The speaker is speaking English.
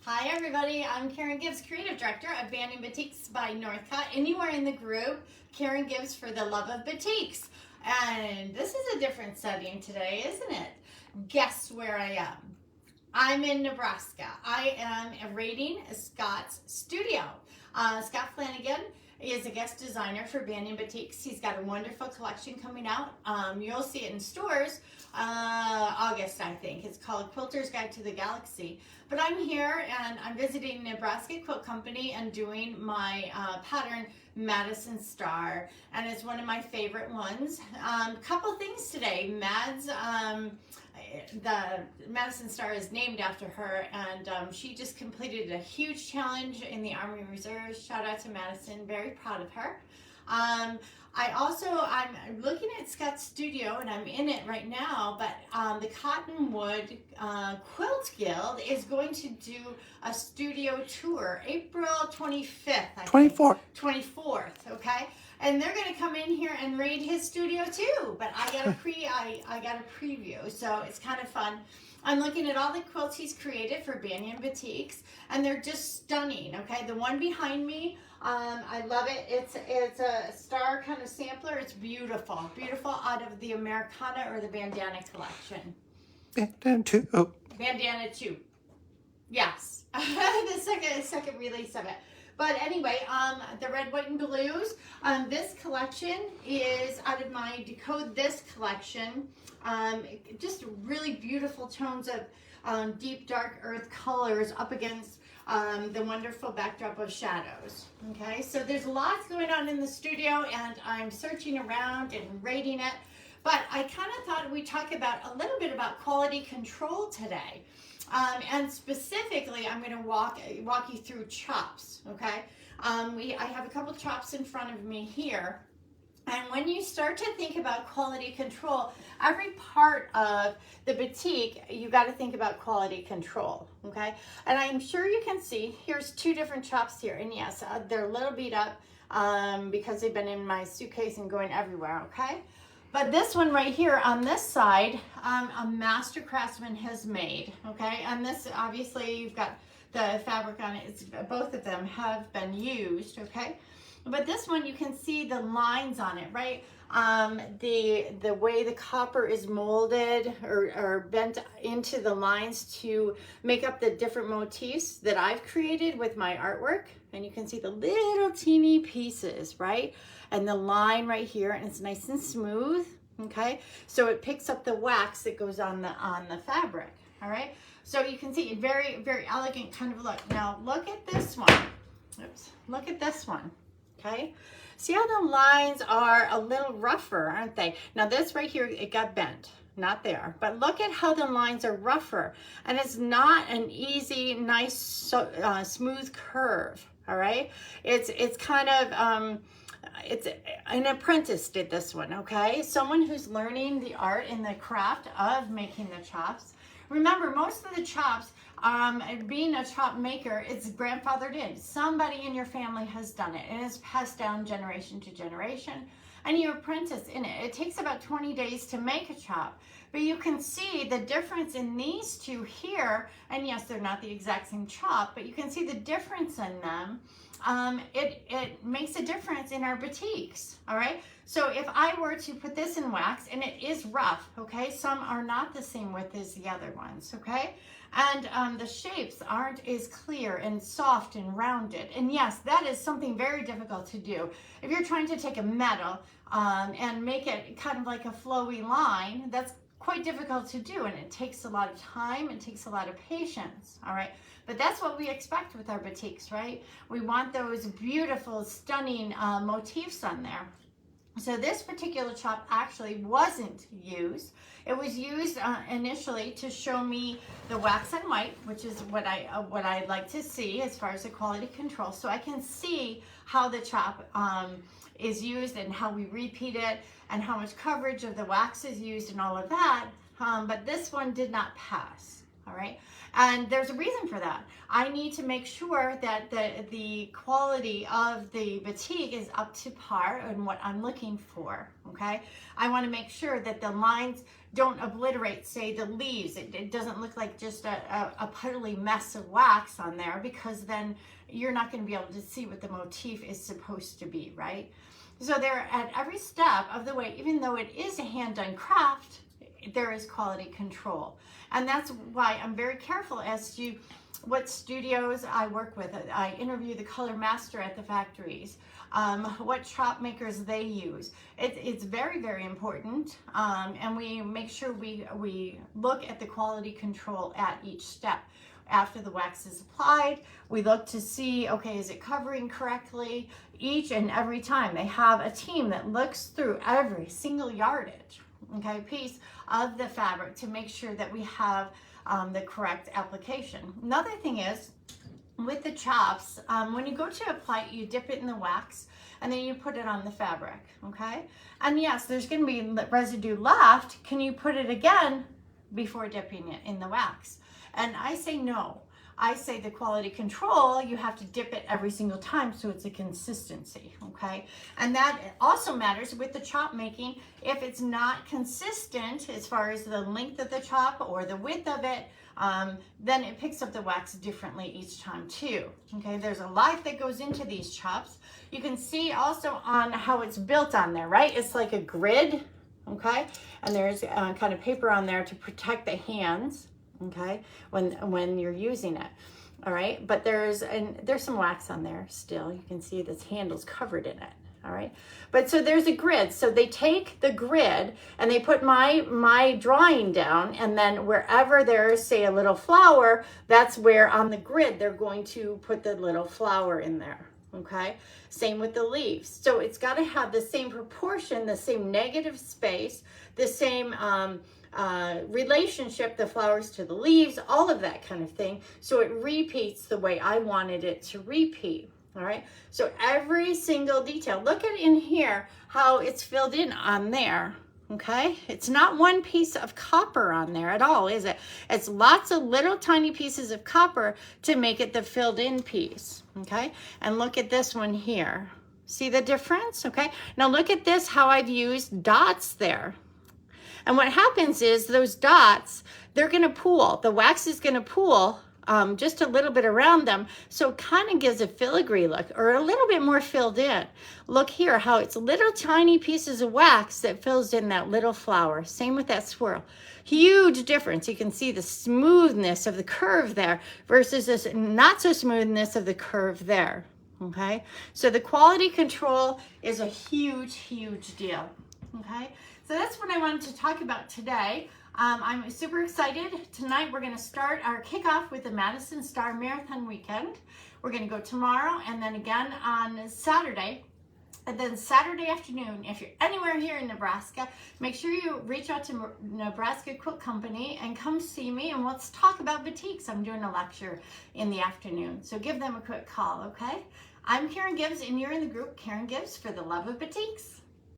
Hi everybody, I'm Karen Gibbs, Creative Director of Batiks by Northcott, and you are in the group Karen Gibbs for the Love of Batiks. And this is a different setting today, isn't it? Guess where I am? I'm in Nebraska. I am raiding Scott's studio. Scott Flanagan is a guest designer for Batiks. He's got a wonderful collection coming out. You'll see it in stores August, I think. It's called Quilter's Guide to the Galaxy. But I'm here and I'm visiting Nebraska Quilt Company and doing my pattern Madison Star, and it's one of my favorite ones. Couple things today. The Madison Star is named after her, and she just completed a huge challenge in the Army Reserves. Shout out to Madison, very proud of her. I'm looking at Scott's studio, and I'm in it right now, but the Cottonwood Quilt Guild is going to do a studio tour April 25th. 24th, okay? And they're going to come in here and raid his studio too, but I got a preview, so it's kind of fun. I'm looking at all the quilts he's created for Batiks, and they're just stunning, okay? The one behind me, I love it. It's a star kind of sampler. It's beautiful, beautiful, out of the Americana or the Bandana collection. Bandana 2. Oh. Bandana 2. Yes, the second release of it. But anyway, the red, white, and blues. This collection is out of my Decode This collection. Just really beautiful tones of deep, dark earth colors up against the wonderful backdrop of shadows. Okay, so there's lots going on in the studio, and I'm searching around and rating it. But I kind of thought we'd talk about a little bit about quality control today. And specifically, I'm going to walk you through chops, okay? I have a couple chops in front of me here. And when you start to think about quality control, every part of the batik, you got to think about quality control, okay? And I'm sure you can see, here's two different chops here. And yes, they're a little beat up because they've been in my suitcase and going everywhere, okay? But this one right here on this side, a master craftsman has made, okay? And this, obviously, you've got the fabric on it. Both of them have been used, okay? But this one, you can see the lines on it, right? The way the copper is molded or bent into the lines to make up the different motifs that I've created with my artwork. And you can see the little teeny pieces, right? And the line right here, and it's nice and smooth, okay? So it picks up the wax that goes on the fabric, all right? So you can see a very, very elegant kind of look. Now look at this one. Oops, look at this one, okay? See how the lines are a little rougher, aren't they? Now this right here, it got bent, not there. But look at how the lines are rougher. And it's not an easy, nice, smooth curve, all right? It's kind of, it's an apprentice did this one, okay? Someone who's learning the art and the craft of making the chops. Remember, most of the chops, being a chop maker, it's grandfathered in. Somebody in your family has done it, and it's passed down generation to generation, and you apprentice in it. It takes about 20 days to make a chop, but you can see the difference in these two here, and yes, they're not the exact same chop, but you can see the difference in them. It makes a difference in our batiks, all right? So if I were to put this in wax, and it is rough, okay? Some are not the same width as the other ones, okay? And the shapes aren't as clear and soft and rounded. And yes, that is something very difficult to do. If you're trying to take a metal and make it kind of like a flowy line, that's quite difficult to do, and it takes a lot of time, it takes a lot of patience, all right? But that's what we expect with our batiks, right? We want those beautiful, stunning motifs on there. So this particular chop actually wasn't used. It was used initially to show me the wax and white, which is what I like to see as far as the quality control. So I can see how the chop is used and how we repeat it and how much coverage of the wax is used and all of that. But this one did not pass. all right? And there's a reason for that. I need to make sure that the quality of the batik is up to par and what I'm looking for, okay? I want to make sure that the lines don't obliterate, say, the leaves. It doesn't look like just a puddly mess of wax on there, because then you're not going to be able to see what the motif is supposed to be, right? So there, at every step of the way, even though it is a hand-done craft, there is quality control. And that's why I'm very careful as to what studios I work with. I interview the color master at the factories, what shop makers they use. It's very, very important. And we make sure we look at the quality control at each step. After the wax is applied, we look to see, okay, is it covering correctly? Each and every time they have a team that looks through every single yardage, okay, piece of the fabric to make sure that we have the correct application. Another thing is, with the Tjaps, when you go to apply it, you dip it in the wax and then you put it on the fabric, okay? And yes, there's going to be residue left. Can you put it again before dipping it in the wax? And I say no. I say the quality control, you have to dip it every single time so it's a consistency, okay? And that also matters with the chop making. If it's not consistent as far as the length of the chop or the width of it, then it picks up the wax differently each time too, okay? There's a lot that goes into these chops. You can see also on how it's built on there, right? It's like a grid, okay? And there's kind of paper on there to protect the hands, okay, when you're using it, all right? But there's some wax on there still. You can see this handle's covered in it, all right? But so there's a grid. So they take the grid and they put my drawing down, and then wherever there's, say, a little flower, that's where on the grid they're going to put the little flower in there, okay? Same with the leaves. So it's got to have the same proportion, the same negative space, the same relationship, the flowers to the leaves, all of that kind of thing. So it repeats the way I wanted it to repeat. All right. So every single detail, look at in here how it's filled in on there. Okay. It's not one piece of copper on there at all, is it? It's lots of little tiny pieces of copper to make it the filled in piece. Okay. And look at this one here. See the difference? Okay. Now look at this, how I've used dots there. And what happens is those dots, they're going to pool. The wax is going to pool just a little bit around them. So it kind of gives a filigree look, or a little bit more filled in. Look here how it's little tiny pieces of wax that fills in that little flower. Same with that swirl. Huge difference. You can see the smoothness of the curve there versus this not so smoothness of the curve there. Okay. So the quality control is a huge, huge deal. Okay. So that's what I wanted to talk about today. I'm super excited. Tonight we're going to start our kickoff with the Madison Star Marathon weekend. We're going to go tomorrow and then again on Saturday. And then Saturday afternoon, if you're anywhere here in Nebraska, make sure you reach out to Nebraska Quilt Company and come see me, and let's talk about batiks. I'm doing a lecture in the afternoon, so give them a quick call, okay? I'm Karen Gibbs, and you're in the group Karen Gibbs for the Love of Batiks.